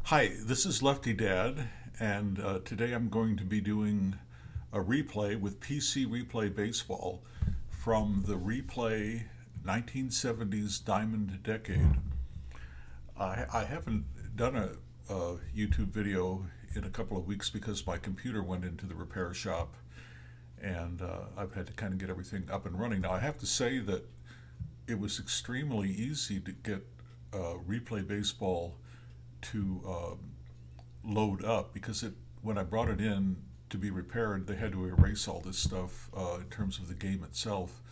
Hi, this is Lefty Dad, and today I'm going to be doing a replay with PC Replay Baseball from the Replay 1970s Diamond Decade. I haven't done a YouTube video in a couple of weeks because my computer went into the repair shop, and I've had to kind of get everything up and running. Now, I have to say that it was extremely easy to get Replay Baseball to load up, because when I brought it in to be repaired, they had to erase all this stuff in terms of the game itself.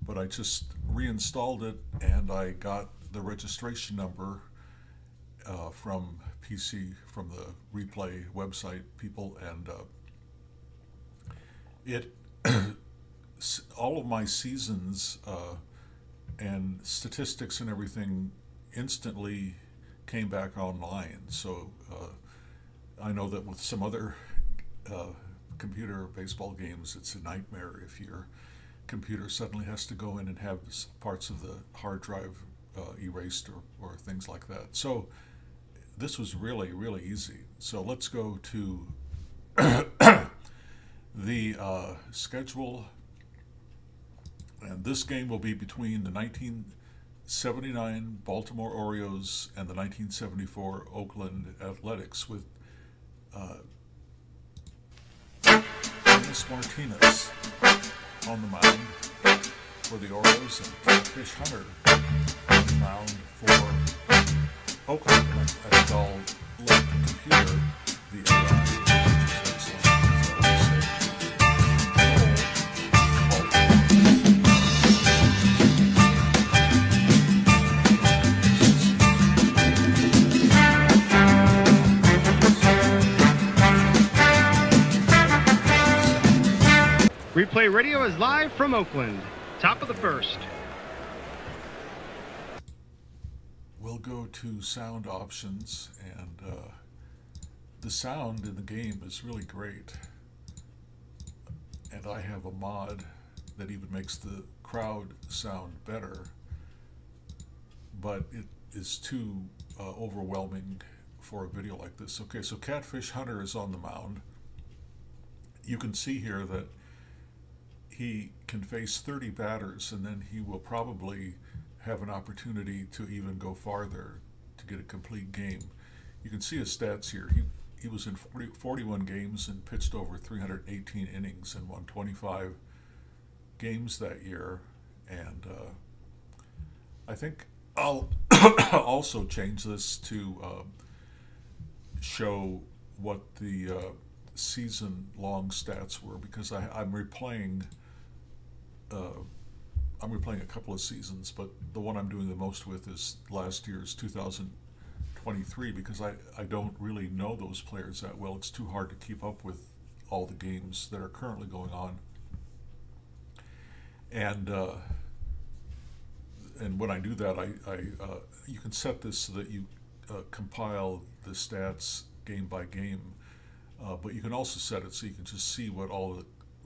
But I just reinstalled it, and I got the registration number from the Replay website people, and it all of my seasons and statistics and everything instantly came back online. So I know that with some other computer baseball games, it's a nightmare if your computer suddenly has to go in and have parts of the hard drive erased or things like that. So this was really, really easy. So let's go to the schedule. And this game will be between the 1979 Baltimore Orioles and the 1974 Oakland Athletics, with Martinez on the mound for the Orioles and Catfish Hunter on the mound for Oakland. And I think I'll let the computer, the AI, which is excellent, as I always say, Replay Radio is live from Oakland. Top of the first. We'll go to sound options, and the sound in the game is really great. And I have a mod that even makes the crowd sound better, but it is too overwhelming for a video like this. Okay, so Catfish Hunter is on the mound. You can see here that he can face 30 batters, and then he will probably have an opportunity to even go farther to get a complete game. You can see his stats here. He was in 41 games and pitched over 318 innings and won 25 games that year. And I think I'll also change this to show what the season-long stats were, because I'm replaying a couple of seasons, but the one I'm doing the most with is last year's 2023, because I don't really know those players that well. It's too hard to keep up with all the games that are currently going on. And when I do that, you can set this so that you compile the stats game by game, but you can also set it so you can just see what all the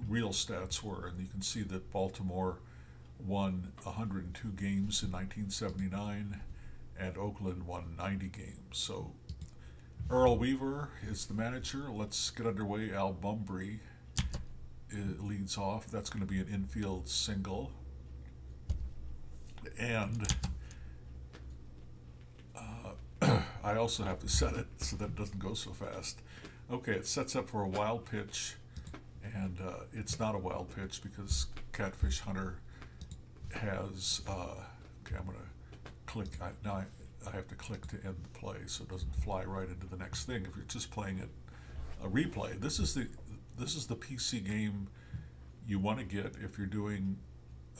real stats were, and you can see that Baltimore won 102 games in 1979 and Oakland won 90 games. So Earl Weaver is the manager. Let's get underway. Al Bumbry leads off. That's going to be an infield single, and I also have to set it so that it doesn't go so fast. Okay, it sets up for a wild pitch, and it's not a wild pitch because Catfish Hunter has, okay, I'm going to click, now I have to click to end the play so it doesn't fly right into the next thing. If you're just playing it, a replay, this is the PC game you want to get if you're doing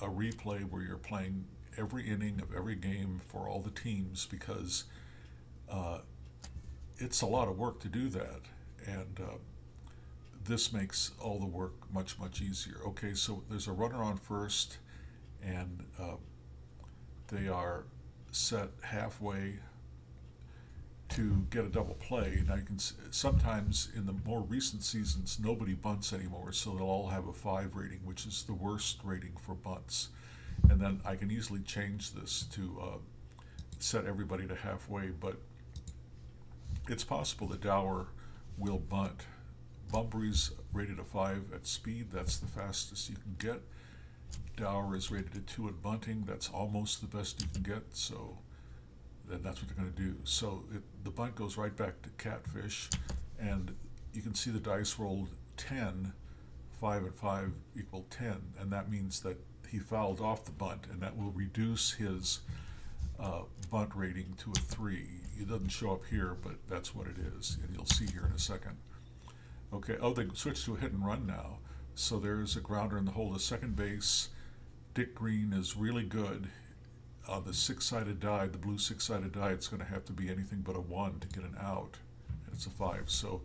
a replay where you're playing every inning of every game for all the teams, because it's a lot of work to do that, and this makes all the work much, much easier. Okay, so there's a runner on first, and they are set halfway to get a double play. Now you can sometimes in the more recent seasons nobody bunts anymore, so they'll all have a 5 rating, which is the worst rating for bunts. And then I can easily change this to set everybody to halfway, but it's possible that Dower will bunt. Bunbury's rated a 5 at speed. That's the fastest you can get. Dower is rated a 2 at bunting. That's almost the best you can get. So then that's what they're going to do. So the bunt goes right back to Catfish, and you can see the dice rolled 10. 5 and 5 equal 10, and that means that he fouled off the bunt, and that will reduce his bunt rating to a 3. It doesn't show up here, but that's what it is, and you'll see here in a second. Okay, oh, they switched to a hit and run now. So there's a grounder in the hole to second base. Dick Green is really good. On the 6-sided die, the blue 6-sided die, it's going to have to be anything but a 1 to get an out, and it's a 5. So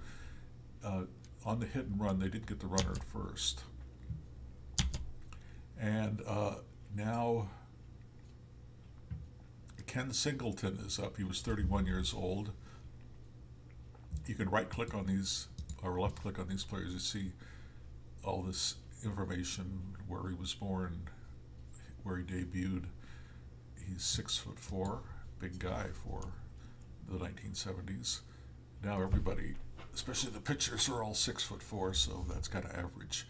on the hit and run, they did get the runner at first. And now Ken Singleton is up. He was 31 years old. You can right-click on these, or left-click on these players. You see all this information, where he was born, where he debuted. He's 6'4", big guy for the 1970s. Now everybody, especially the pitchers, are all 6'4", so that's kind of average.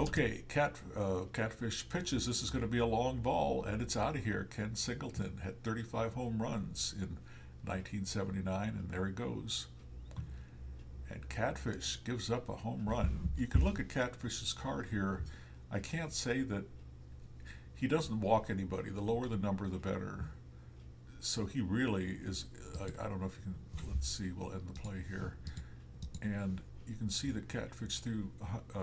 Okay, Catfish pitches. This is going to be a long ball, and it's out of here. Ken Singleton had 35 home runs in 1979, and there he goes. And Catfish gives up a home run. You can look at Catfish's card here. I can't say that he doesn't walk anybody. The lower the number, the better. So he really is, I don't know if you can, let's see, we'll end the play here. And you can see that Catfish threw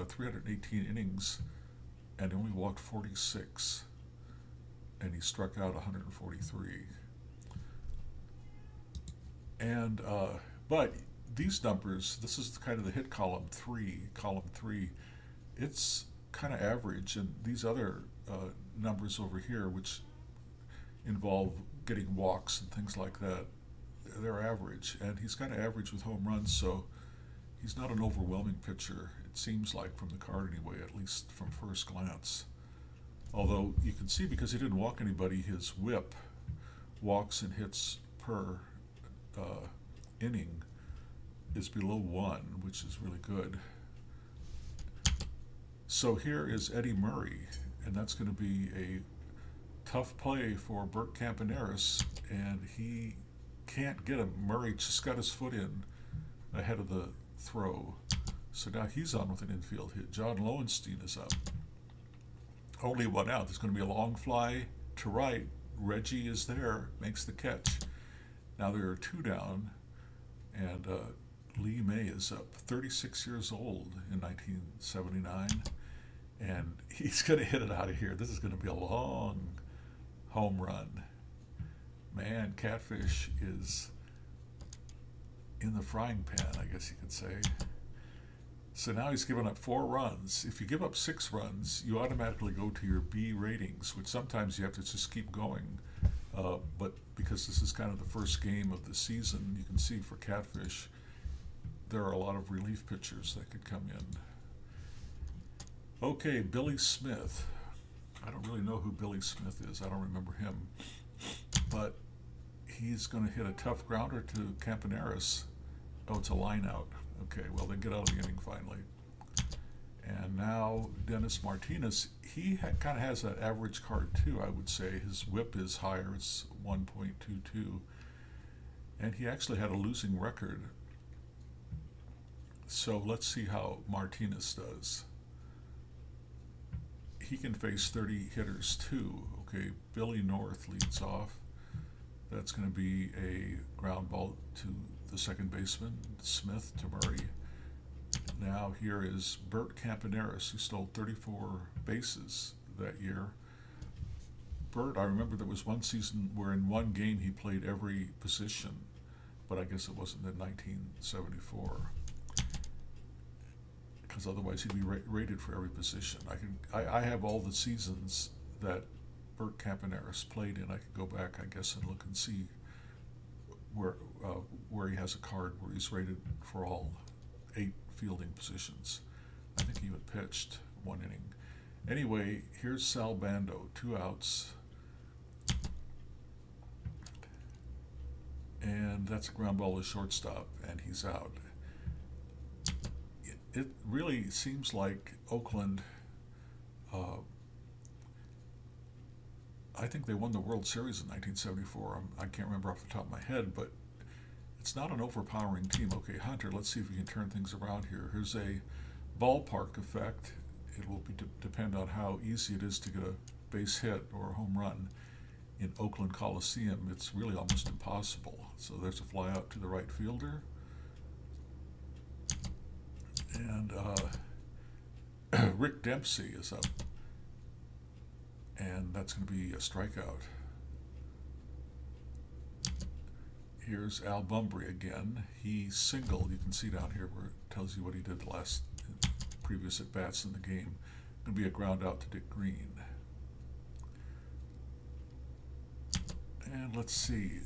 318 innings and only walked 46. And he struck out 143. And, but these numbers, this is kind of the hit column 3, it's kind of average. And these other numbers over here, which involve getting walks and things like that, they're average. And he's kind of average with home runs, so he's not an overwhelming pitcher, it seems like, from the card anyway, at least from first glance. Although you can see, because he didn't walk anybody, his whip, walks and hits per inning, is below 1, which is really good. So here is Eddie Murray, and that's going to be a tough play for Bert Campaneris, and he can't get him. Murray just got his foot in ahead of the throw. So now he's on with an infield hit. John Lowenstein is up. Only one out. There's going to be a long fly to right. Reggie is there, makes the catch. Now there are 2 down, and Lee May is up, 36 years old in 1979, and he's going to hit it out of here. This is going to be a long home run. Man, Catfish is in the frying pan, I guess you could say. So now he's given up 4 runs. If you give up 6 runs, you automatically go to your B ratings, which sometimes you have to just keep going. But because this is kind of the first game of the season, you can see for Catfish, there are a lot of relief pitchers that could come in. Okay, Billy Smith. I don't really know who Billy Smith is. I don't remember him. But he's going to hit a tough grounder to Campaneris. Oh, it's a line out. Okay, well, they get out of the inning finally. And now Dennis Martinez, he kind of has that average card too, I would say. His whip is higher, it's 1.22. And he actually had a losing record. So let's see how Martinez does. He can face 30 hitters too. Okay, Billy North leads off. That's going to be a ground ball to the second baseman, Smith to Murray. Now here is Bert Campaneris, who stole 34 bases that year. Bert, I remember there was one season where in one game he played every position, but I guess it wasn't in 1974, because otherwise he'd be rated for every position. I have all the seasons that Bert Campaneris played in. I could go back, I guess, and look and see where he has a card where he's rated for all 8 fielding positions. I think he even pitched 1 inning. Anyway, here's Sal Bando, 2 outs. And that's a ground ball to shortstop, and he's out. It really seems like Oakland, I think they won the World Series in 1974. I can't remember off the top of my head, but it's not an overpowering team. Okay, Hunter, let's see if we can turn things around here. Here's a ballpark effect. It will depend on how easy it is to get a base hit or a home run. In Oakland Colosseum, it's really almost impossible. So there's a fly out to the right fielder. And Rick Dempsey is up. And that's going to be a strikeout. Here's Al Bumbry again. He singled. You can see down here where it tells you what he did the last previous at-bats in the game. Going to be a ground out to Dick Green. And let's see,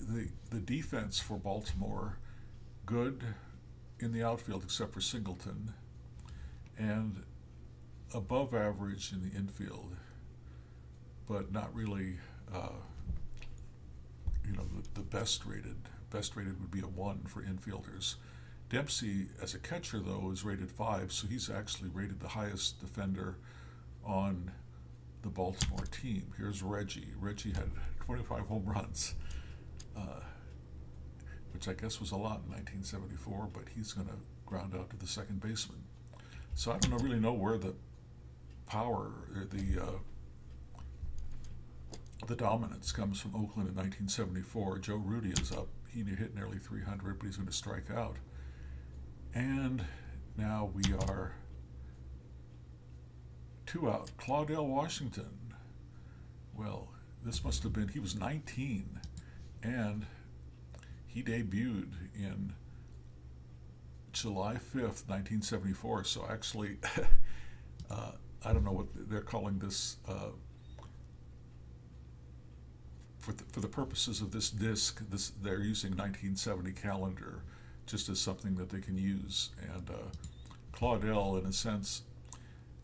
the defense for Baltimore, good in the outfield except for Singleton, and above average in the infield, but not really, the best rated. Best rated would be a 1 for infielders. Dempsey, as a catcher, though, is rated 5, so he's actually rated the highest defender on the Baltimore team. Here's Reggie. Reggie had 25 home runs, which I guess was a lot in 1974, but he's going to ground out to the second baseman. So I don't really know where the power, or the dominance comes from Oakland in 1974. Joe Rudy is up. He hit nearly 300, but he's going to strike out. And now we are 2 out. Claudell Washington. Well, this must have been, he was 19, and he debuted in July 5th, 1974. So actually, I don't know what they're calling this, for the purposes of this disc, they're using 1970 calendar just as something that they can use. And Claudell, in a sense,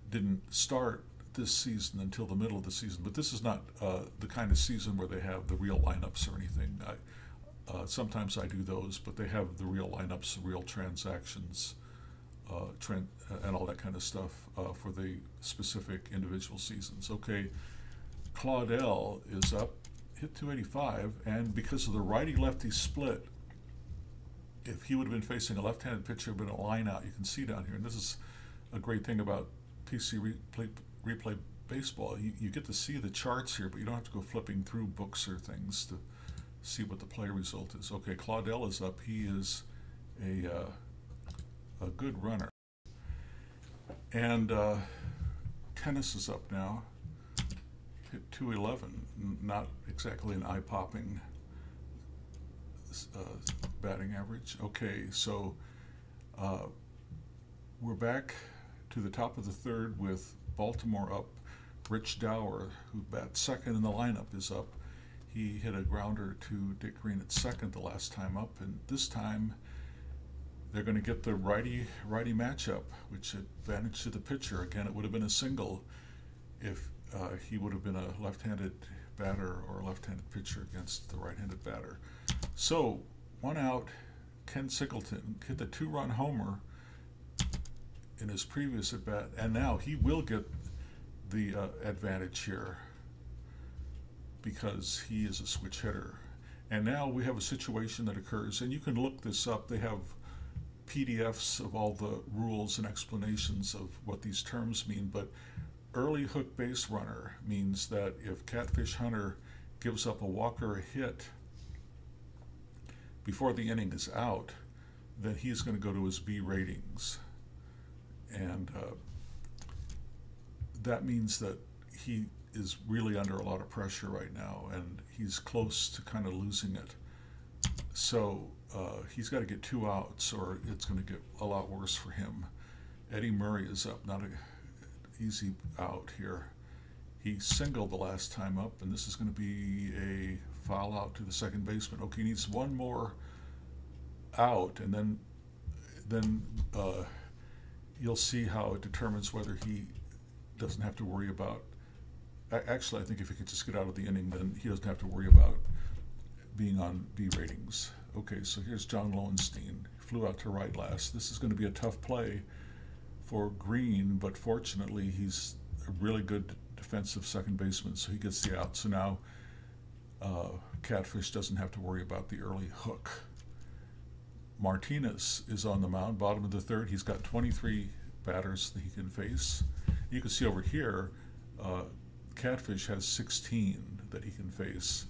didn't start this season until the middle of the season, but this is not the kind of season where they have the real lineups or anything. Sometimes I do those, but they have the real lineups, the real transactions, and all that kind of stuff for the specific individual seasons. Okay, Claudell is up, hit 285, and because of the righty-lefty split, if he would have been facing a left-handed pitcher, it would have been a line out. You can see down here, and this is a great thing about PC replay baseball. You get to see the charts here, but you don't have to go flipping through books or things to see what the play result is. Okay, Claudell is up. He is a good runner. And Tennis is up now. Hit 211. Not exactly an eye-popping batting average. Okay, so we're back to the top of the third with Baltimore up. Rich Dower, who bats second in the lineup, is up. He hit a grounder to Dick Green at second the last time up, and this time they're going to get the righty matchup, which advantage to the pitcher. Again, it would have been a single if he would have been a left-handed batter or a left-handed pitcher against the right-handed batter. So 1 out. Ken Singleton hit the 2-run homer in his previous at bat, and now he will get the advantage here because he is a switch hitter. And now we have a situation that occurs, and you can look this up. They have PDFs of all the rules and explanations of what these terms mean, but early hook base runner means that if Catfish Hunter gives up a walk or a hit before the inning is out, then he's going to go to his B ratings. And that means that he is really under a lot of pressure right now, and he's close to kind of losing it. So he's got to get 2 outs, or it's going to get a lot worse for him. Eddie Murray is up, not an easy out here. He singled the last time up, and this is going to be a foul out to the second baseman. Okay, he needs 1 more out, and then you'll see how it determines whether he doesn't have to worry about. Actually, I think if he could just get out of the inning, then he doesn't have to worry about being on B ratings. Okay, so here's John Lowenstein. Flew out to right last. This is going to be a tough play for Green, but fortunately he's a really good defensive second baseman, so he gets the out. So now Catfish doesn't have to worry about the early hook. Martinez is on the mound, bottom of the third. He's got 23 batters that he can face. You can see over here, Catfish has 16 that he can face.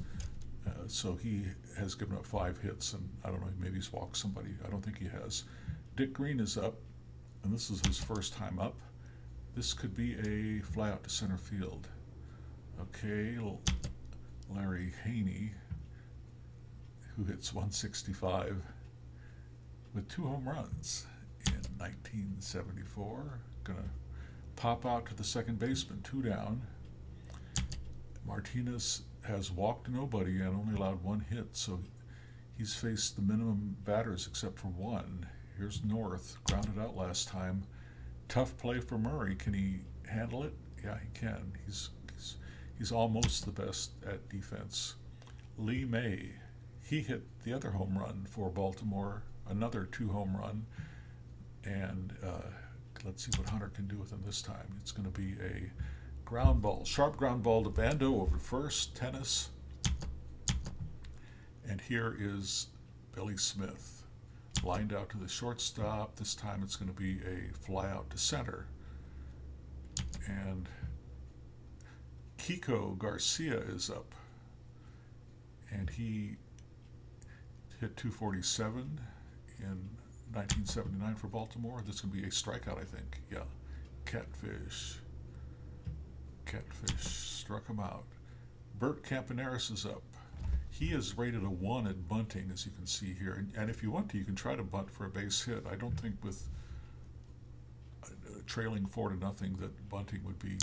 So he has given up 5 hits, and I don't know, maybe he's walked somebody. I don't think he has. Dick Green is up, and this is his first time up. This could be a fly out to center field. Okay, Larry Haney, who hits 165 with 2 home runs in 1974. Gonna pop out to the second baseman, 2 down. Martinez has walked nobody and only allowed 1 hit, so he's faced the minimum batters except for 1. Here's North, grounded out last time. Tough play for Murray. Can he handle it? Yeah, he can. He's almost the best at defense. Lee May, he hit the other home run for Baltimore, another 2 home run, and let's see what Hunter can do with him this time. It's going to be a ground ball, sharp ground ball to Bando over first, tennis. And here is Billy Smith, lined out to the shortstop. This time it's going to be a fly out to center. And Kiko Garcia is up, and he hit 247 in 1979 for Baltimore. This is going to be a strikeout, I think. Yeah, Catfish struck him out. Bert Campaneris is up. He is rated a 1 at bunting, as you can see here. And if you want to, you can try to bunt for a base hit. I don't think with trailing 4-0 that bunting would be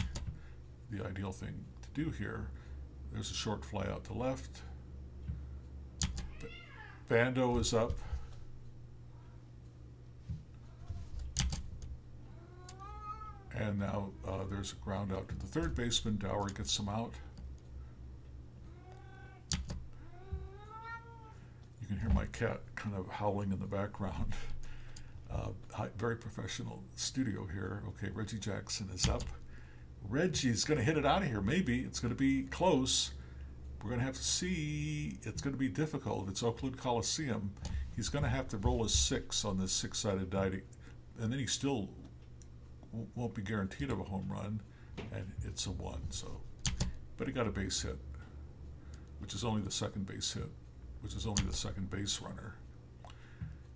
the ideal thing to do here. There's a short fly out to left. Bando is up. And now there's a ground out to the third baseman. Dower gets him out. You can hear my cat kind of howling in the background. Very professional studio here. Okay, Reggie Jackson is up. Reggie's going to hit it out of here. Maybe it's going to be close. We're going to have to see. It's going to be difficult. It's Oakland Colosseum. He's going to have to roll a 6 on this 6-sided die, and then he still won't be guaranteed of a home run, and it's a 1. So, but he got a base hit, which is only the second base hit, which is only the second base runner.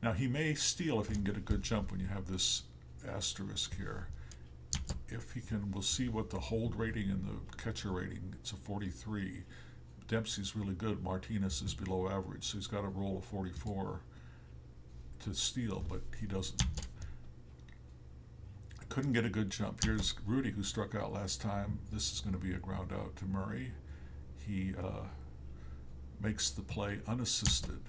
Now he may steal if he can get a good jump when you have this asterisk here. If he can, we'll see what the hold rating and the catcher rating. It's a 43. Dempsey's really good. Martinez is below average, so he's got a roll of 44 to steal, but he doesn't. Couldn't get a good jump. Here's Rudy, who struck out last time. This is going to be a ground out to Murray. He makes the play unassisted.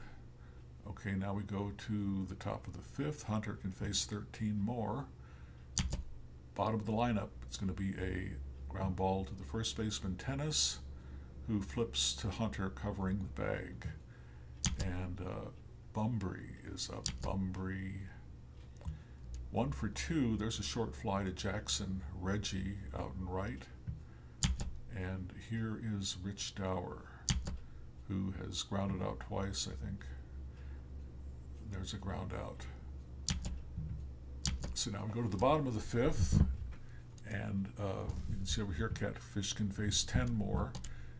Okay, now we go to the top of the 5th. Hunter can face 13 more. Bottom of the lineup, it's going to be a ground ball to the first baseman, Tennis, who flips to Hunter covering the bag. And Bumbry is up. Bumbry. 1 for 2. There's a short fly to Jackson. Reggie out and right. And here is Rich Dower, who has grounded out twice, I think. There's a ground out. So now we go to the bottom of the 5th, and you can see over here Catfish can face 10 more.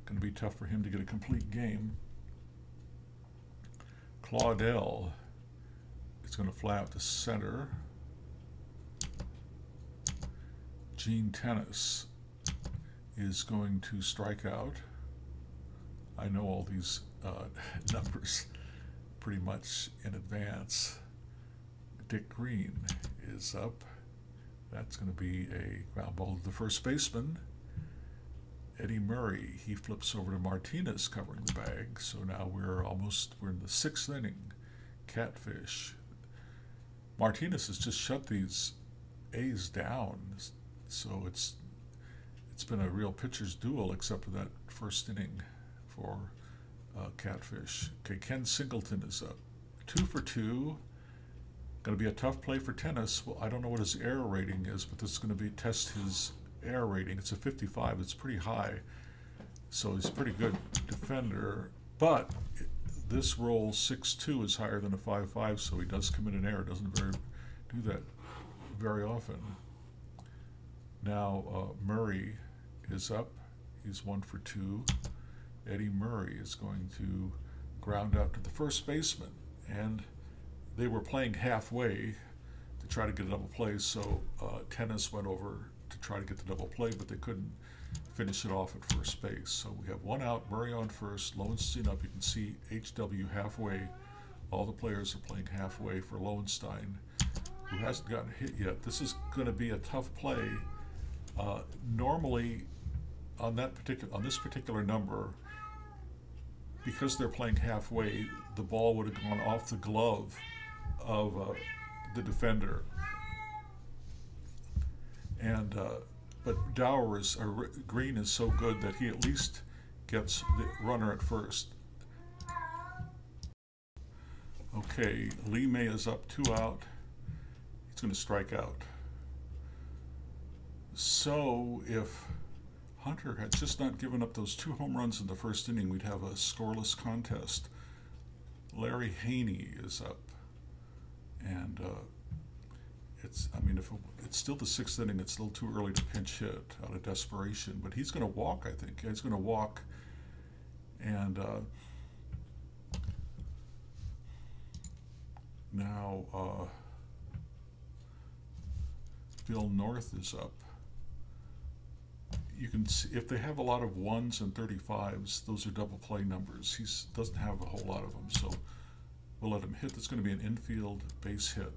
Going to be tough for him to get a complete game. Claudel is going to fly out to center. Gene Tennis is going to strike out. I know all these numbers pretty much in advance. Dick Green is up. That's going to be a ground ball to the first baseman. Eddie Murray, he flips over to Martinez covering the bag. So now we're in the 6th inning. Catfish. Martinez has just shut these A's down. So it's been a real pitcher's duel except for that first inning for Catfish. Okay, Ken Singleton is up. 2 for 2. Going to be a tough play for tennis. Well, I don't know what his error rating is, but this is going to be test his error rating. It's a 55. It's pretty high. So he's a pretty good defender. But this roll 6-2 is higher than a 5-5, so he does commit an error. Doesn't do that very often. Now Murray is up. He's 1 for 2. Eddie Murray is going to ground out to the first baseman, and they were playing halfway to try to get a double play, so Tennis went over to try to get the double play, but they couldn't finish it off at first base. So we have 1 out, Murray on first, Lowenstein up. You can see HW halfway. All the players are playing halfway for Lowenstein, who hasn't gotten hit yet. This is going to be a tough play. Normally, on this particular number, because they're playing halfway, the ball would have gone off the glove of the defender. And but Green is so good that he at least gets the runner at first. Okay, Lee May is up, 2 out. He's going to strike out. So if Hunter had just not given up those 2 home runs in the first inning, we'd have a scoreless contest. Larry Haney is up, and if it's still the 6th inning, it's still too early to pinch hit out of desperation. But he's going to walk, I think. He's going to walk, and now Bill North is up. You can see if they have a lot of 1s and 35s, those are double play numbers. He doesn't have a whole lot of them, so we'll let him hit. That's going to be an infield base hit.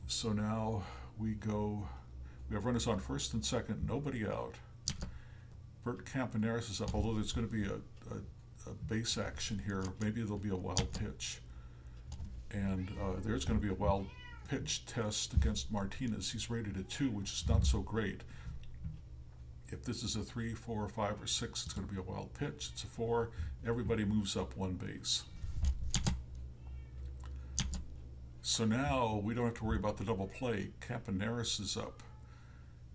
So now we have runners on first and second, nobody out. Bert Campaneris is up, although there's going to be a base action here. Maybe there'll be a wild pitch. And there's going to be a wild pitch test against Martinez. He's rated at 2, which is not so great. If this is a 3, 4, 5, or 6, it's going to be a wild pitch. It's a 4. Everybody moves up 1 base. So now we don't have to worry about the double play. Campaneris is up.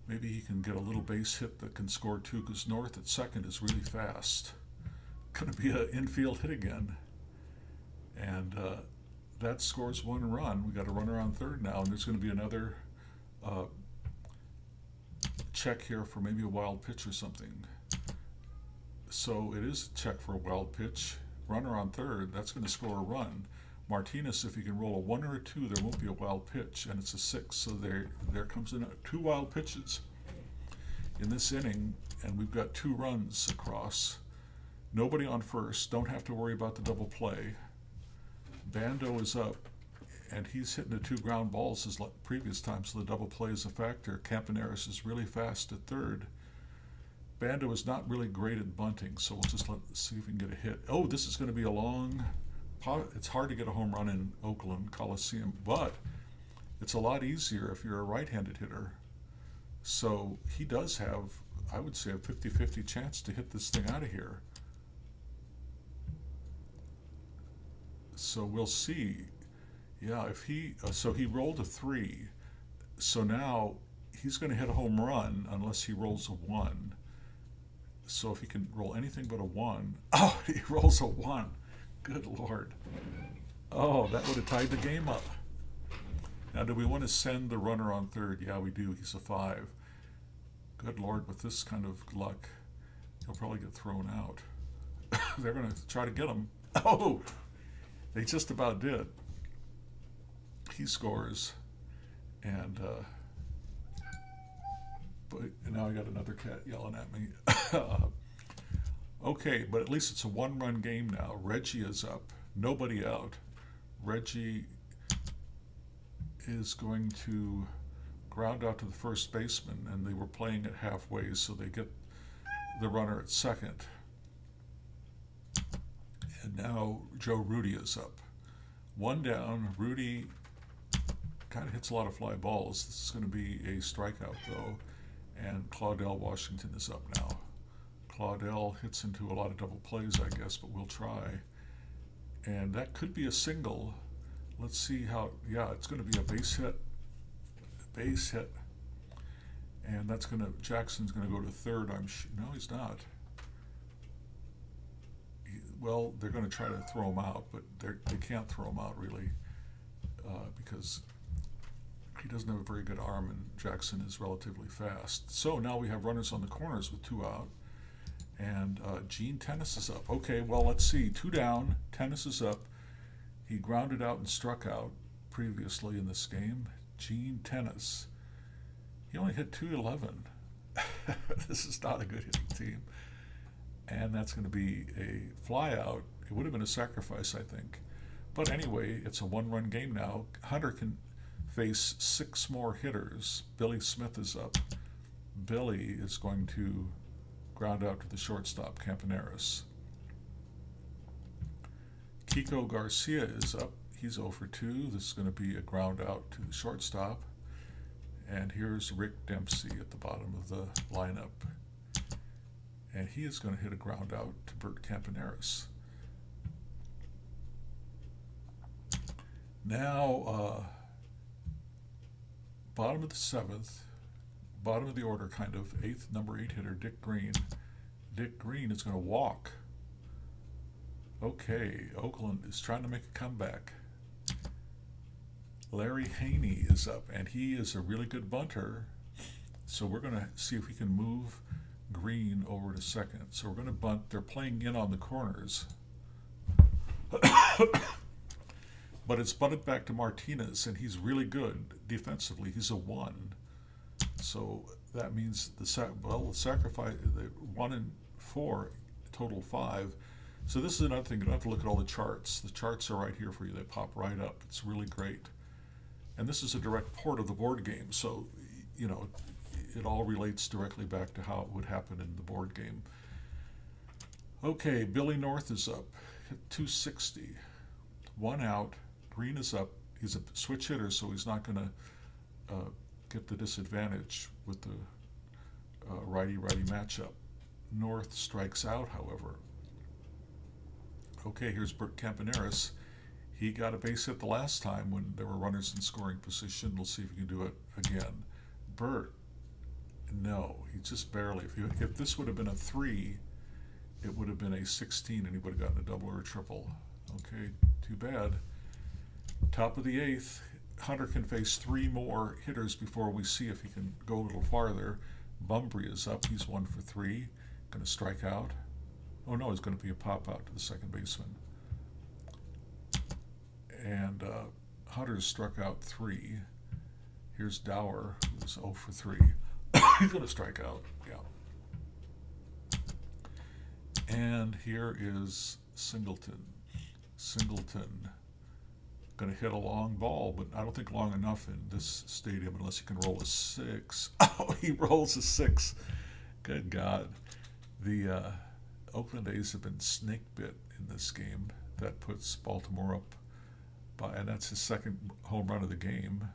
Maybe he can get a little base hit that can score 2, because North at second is really fast. Going to be an infield hit again. And that scores 1 run. We got a runner on third now, and there's going to be another check here for maybe a wild pitch or something. So it is a check for a wild pitch. Runner on third, that's going to score a run. Martinez, if he can roll a 1 or a 2, there won't be a wild pitch, and it's a 6. So there comes in 2 wild pitches in this inning, and we've got 2 runs across. Nobody on first. Don't have to worry about the double play. Bando is up, and he's hitting the 2 ground balls as previous time, so the double play is a factor. Campaneris is really fast at third. Bando is not really great at bunting, so we'll just see if we can get a hit. Oh, this is going to be a long... It's hard to get a home run in Oakland Colosseum, but it's a lot easier if you're a right-handed hitter. So he does have, I would say, a 50-50 chance to hit this thing out of here. So we'll see. Yeah, if he, so he rolled a 3. So now he's going to hit a home run unless he rolls a 1. So if he can roll anything but a 1, oh, he rolls a 1. Good Lord. Oh, that would have tied the game up. Now, do we want to send the runner on third? Yeah, we do. He's a 5. Good Lord, with this kind of luck, he'll probably get thrown out. They're going to try to get him. Oh, they just about did. He scores. And but now I got another cat yelling at me. Okay, but at least it's a 1-run game now. Reggie is up. Nobody out. Reggie is going to ground out to the first baseman, and they were playing it halfway, so they get the runner at second. And now Joe Rudy is up. 1 down. Rudy kind of hits a lot of fly balls. This is going to be a strikeout, though. And Claudell Washington is up now. Claudel hits into a lot of double plays, I guess, but we'll try. And that could be a single. Let's see how, yeah, it's going to be a base hit. Base hit. And that's going to, Jackson's going to go to third. No, he's not. Well, they're going to try to throw him out, but they can't throw him out really because he doesn't have a very good arm and Jackson is relatively fast. So now we have runners on the corners with 2 out. And Gene Tennis is up. Okay, well, let's see. 2 down. Tennis is up. He grounded out and struck out previously in this game. Gene Tennis. He only hit .211. This is not a good hitting team. And that's going to be a flyout. It would have been a sacrifice, I think. But anyway, it's a 1-run game now. Hunter can face 6 more hitters. Billy Smith is up. Billy is going to ground out to the shortstop, Campaneris. Kiko Garcia is up. He's 0 for 2. This is going to be a ground out to the shortstop. And here's Rick Dempsey at the bottom of the lineup. And he is going to hit a ground out to Bert Campaneris. Now, bottom of the 7th, bottom of the order, kind of, number 8 hitter, Dick Green. Dick Green is going to walk. Okay, Oakland is trying to make a comeback. Larry Haney is up, and he is a really good bunter. So we're going to see if we can move Green over to second. So we're going to bunt. They're playing in on the corners. But it's bunted back to Martinez, and he's really good defensively. He's a 1. So that means the sacrifice, the 1 and 4, total 5. So this is another thing. You don't have to look at all the charts. The charts are right here for you. They pop right up. It's really great. And this is a direct port of the board game. So, you know, it all relates directly back to how it would happen in the board game. Okay, Billy North is up. Hit .260. 1 out. Green is up. He's a switch hitter, so he's not going to get the disadvantage with the righty-righty matchup. North strikes out, however. Okay, here's Bert Campaneris. He got a base hit the last time when there were runners in scoring position. We'll see if he can do it again. Bert, no, he just barely. If this would have been a 3, it would have been a 16, and he would have gotten a double or a triple. Okay, too bad. Top of the 8th, Hunter can face 3 more hitters before we see if he can go a little farther. Bumbry is up. He's 1 for 3. Going to strike out. Oh no, it's going to be a pop out to the second baseman. And Hunter's struck out 3. Here's Dower, who's 0 for 3. He's going to strike out. Yeah. And here is Singleton. Singleton going to hit a long ball, but I don't think long enough in this stadium unless he can roll a 6. Oh, he rolls a 6. Good God. The Oakland A's have been snake bit in this game. That puts Baltimore up by, and that's his 2nd home run of the game.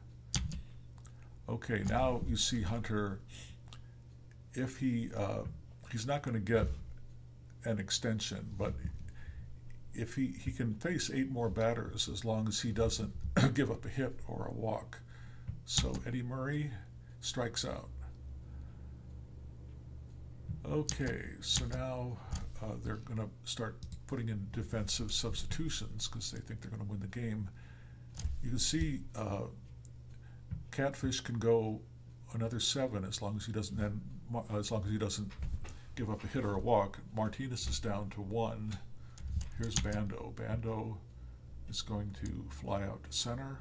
Okay, now you see Hunter, if he's not going to get an extension, but if he can face 8 more batters as long as he doesn't give up a hit or a walk. So Eddie Murray strikes out. Okay, so now they're going to start putting in defensive substitutions because they think they're going to win the game. You can see Catfish can go another 7 as long as he doesn't give up a hit or a walk. Martinez is down to 1. Here's Bando. Bando is going to fly out to center.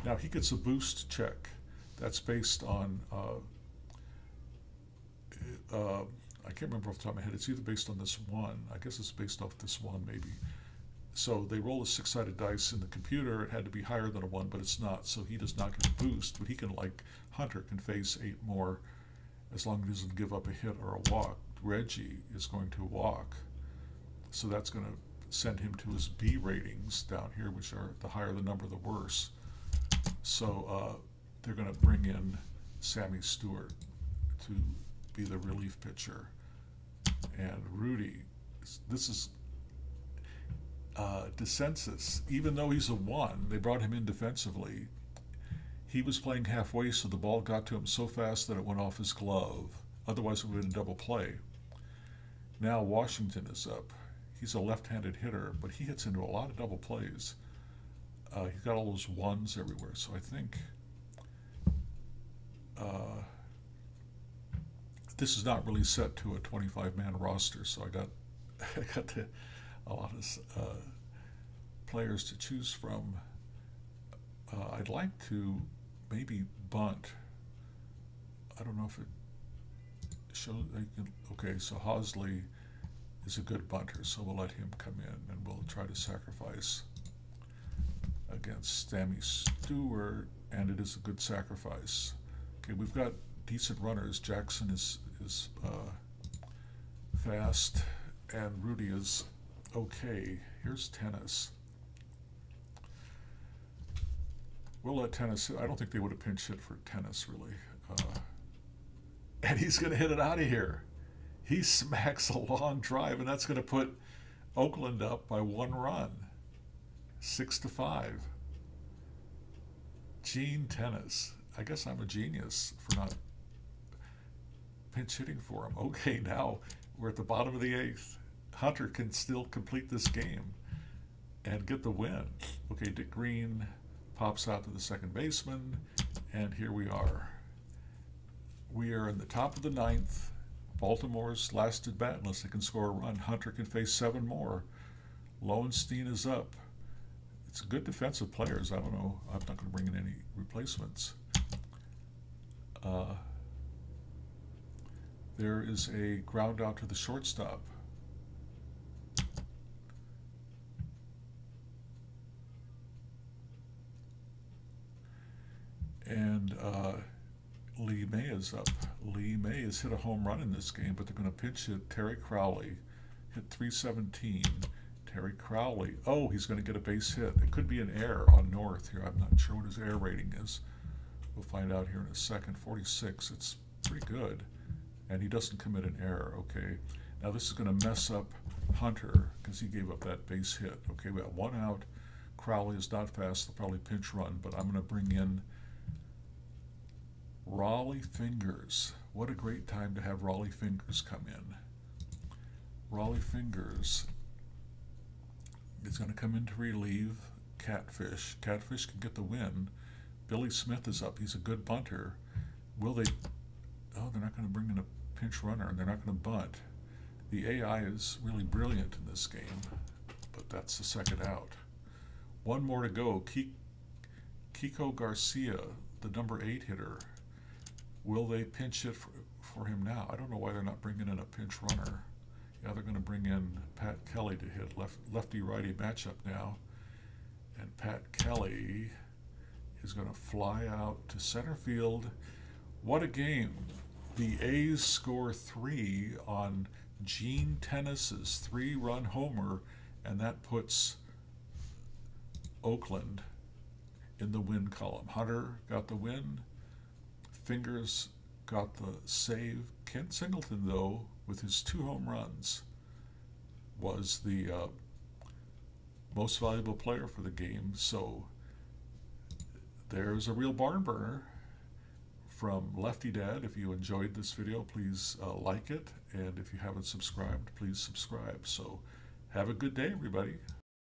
Now he gets a boost check. That's based on I can't remember off the top of my head. It's either based on this 1. I guess it's based off this 1 maybe. So they roll a 6-sided dice in the computer. It had to be higher than a 1, but it's not. So he does not get a boost. But he can, like Hunter, can face 8 more as long as he doesn't give up a hit or a walk. Reggie is going to walk. So that's going to send him to his B ratings down here, which are the higher the number, the worse. So they're going to bring in Sammy Stewart to be the relief pitcher. And Rudy, this is DeSensis. Even though he's a 1, they brought him in defensively. He was playing halfway, so the ball got to him so fast that it went off his glove. Otherwise, it would have been a double play. Now Washington is up. He's a left-handed hitter, but he hits into a lot of double plays. He's got all those 1s everywhere, so I think this is not really set to a 25-man roster, so I got a lot of players to choose from. I'd like to maybe bunt. I don't know if it shows. Okay, so Hosley is a good bunter, so we'll let him come in, and we'll try to sacrifice against Sammy Stewart, and it is a good sacrifice. Okay, we've got decent runners. Jackson is fast, and Rudy is okay. Here's Tennis. We'll let Tennis. I don't think they would have pinch hit for Tennis, really. And he's going to hit it out of here. He smacks a long drive, and that's going to put Oakland up by 1 run. 6-5. Gene Tennis. I guess I'm a genius for not pinch hitting for him. Okay, now we're at the bottom of the 8th. Hunter can still complete this game and get the win. Okay, Dick Green pops out to the second baseman, and here we are. We are in the top of the 9th. Baltimore's last at bat unless they can score a run. Hunter can face 7 more. Lowenstein is up. It's good defensive players. I don't know. I'm not going to bring in any replacements. There is a ground out to the shortstop. And Lee May is up. Lee May has hit a home run in this game, but they're going to pinch hit Terry Crowley. Hit 317. Terry Crowley. Oh, he's going to get a base hit. It could be an error on North here. I'm not sure what his error rating is. We'll find out here in a second. 46. It's pretty good. And he doesn't commit an error. Okay. Now this is going to mess up Hunter because he gave up that base hit. Okay, we got 1 out. Crowley is not fast. They'll probably pinch run, but I'm going to bring in Rollie Fingers. What a great time to have Rollie Fingers come in. Rollie Fingers is going to come in to relieve Catfish. Catfish can get the win. Billy Smith is up. He's a good bunter. Will they? Oh, they're not going to bring in a pinch runner, and they're not going to bunt. The AI is really brilliant in this game, but that's the second out. 1 more to go. Kiko Garcia, the number 8 hitter. Will they pinch hit for him now? I don't know why they're not bringing in a pinch runner. Yeah, they're going to bring in Pat Kelly to hit. Lefty-righty matchup now. And Pat Kelly is going to fly out to center field. What a game. The A's score 3 on Gene Tennis's 3-run homer, and that puts Oakland in the win column. Hunter got the win. Fingers got the save. Kent Singleton, though, with his 2 home runs, was the most valuable player for the game. So there's a real barn burner from Lefty Dad. If you enjoyed this video, please like it. And if you haven't subscribed, please subscribe. So have a good day, everybody.